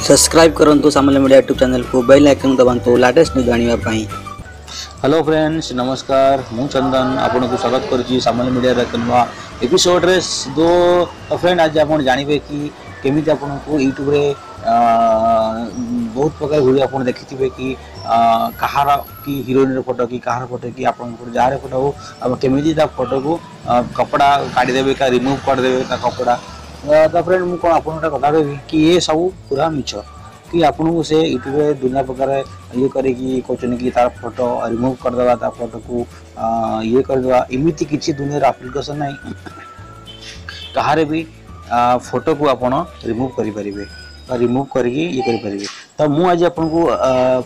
Subscribe करंतु सामान्य media YouTube channel को बेल आइकन दबांतु लेटेस्ट न्यूज जानिबा पई। हेलो फ्रेंड्स नमस्कार मु चंदन आपन को स्वागत करूची सामान्य मीडिया रे कनवा एपिसोड रे दो फ्रेंड आज आपन जानिबे कि केमिति आपन को यूट्यूब रे बहुत प्रकार वीडियो आपन देखिथिबे कि कहार की हीरोइन रे फोटो कि कहार फोटो कि आपन को जारे फोटो हो अब केमिति ता फोटो को कपड़ा काढी देबे का रिमूव कर देबे का कपड़ा तो फ्रेंड मु कोन आपन कथा कहबी कि ये सब पूरा मिछ कि आपन को से यूट्यूब रे दुनिया प्रकार ये करे कि कहचन कि तार फोटो रिमूव कर देबा ता फोटो को ये कर देबा एमिति किछि दुनिया एप्लीकेशन नै कहारे भी फोटो को आपन रिमूव करि परिबे रिमूव करके ये करि परिबे। तो मु आज आपन को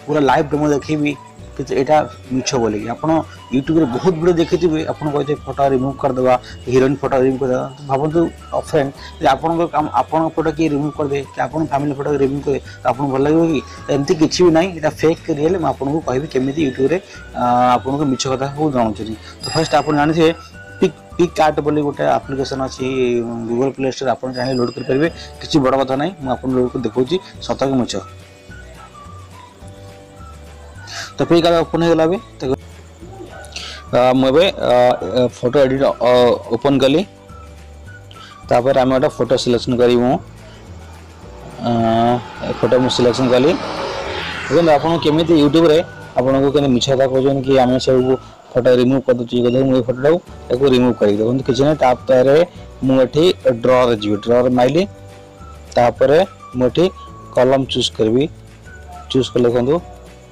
पूरा लाइव डेमो देखिबी कि एटा मिछ बोले आपन यूट्यूब रे बहुत वीडियो देखिथिबे आपन कहते फोटो रिमूव कर देबा हीरोइन फोटो रिमूव कर देबा तो भाबंतु फ्रेंड जे आपन को काम आपन फोटो की रिमूव कर दे कि आपन फैमिली फोटो रिमूव करे तो आपन भल लागो कि एमती किछि भी नै एटा फेक रियल मैं आपन को कहबी केमिति यूट्यूब रे आपन को मिछ कथा को जानुछी। तो फर्स्ट आपन जानि छे पिक आर्ट बोली गोटे एप्लिकेशन अच्छी गूगल प्ले स्टोर आप चाहिए लोड करेंगे किसी बड़ कथा ना मुझे लोड कर देखा सतक मुछ तो पिक आर्ट ओपन हो गला मुझे फोटो एडिट ओपन कली तापर आम गोटे फोटो सिलेक्शन करी फोटो सिलेक्शन कली देखो आपन केमी यूट्यूब रे आपन को मिछ कथा कहते कि आम सब फोटो रिमूव कर दूसरी मुझे फोटो को रिमूव कर देखो किसी ना तापर मुझे ड्रॉ जी ड्रॉ माइली तापर मुझे कलम चूज करी चूज कर देखो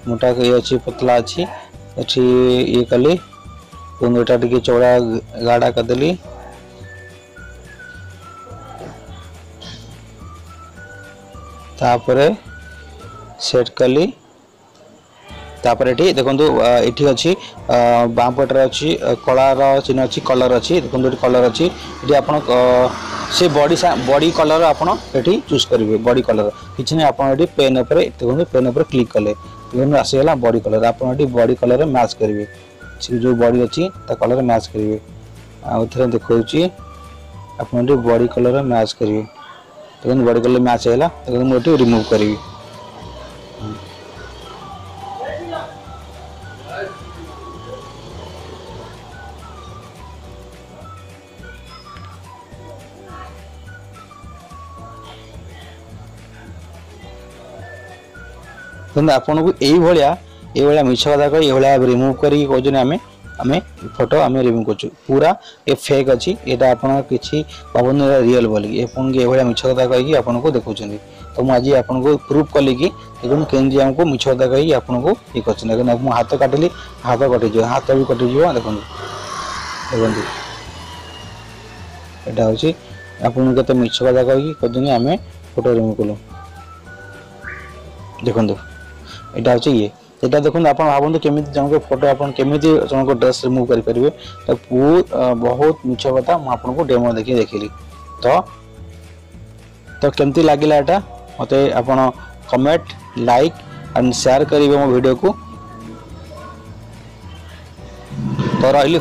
मोटा ये अच्छी पतला अच्छी अच्छी ये कली यहाँ टे चौड़ा गाढ़ा करदेली तापर सेट कली तापर ये देखो ये अच्छी बाँ पटे अच्छी कलार चिन्ह अच्छी कलर अच्छी देखो ये कलर अच्छी ये आप से बॉडी कलर आपड़ ये चूज करेंगे बॉडी कलर किसी ना आप पेन देखो पेन उपर क्लिक कले देखो आसीगला बॉडी कलर आप बॉडी कलर मैच करेंगे जो बॉडी अच्छी कलर मैच करेंगे आउ थे देखा आप बॉडी कलर मैच करेंगे देखो बॉडी कलर मैच है देखो मुझे रिमूव करी आपन को ये मिछ कथा कह ये रिमूव करके कहते आम आम फोटो आम रिमूव कर पूरा ये फेक अच्छी यहाँ आप किसी भावन रियल बोलिक ये मिछ कथा कहीकि आपन को देखा तो मुझे आज आपन को प्रूफ कली कि देखो केमती आमको मिछ कथा कही आपन को ये कर हाथ काटिली हाथ कटिज हाथ भी कटिज देखो देखो यहाँ हूँ आपन को मिछ कथा कहीकि कहते आम फोटो रिमूव कलु देखो यहाँ हूँ ये यहाँ देखो आप भावतु केमी जन फोटो आप जन ड्रेस रिमूव करेंगे तो बहुत मिछ कथा मुझे डेमो देखिए देखिली तो केमती लगिला एटा मत आप कमेंट लाइक एंड शेयर करेंगे मो वीडियो को तो रही।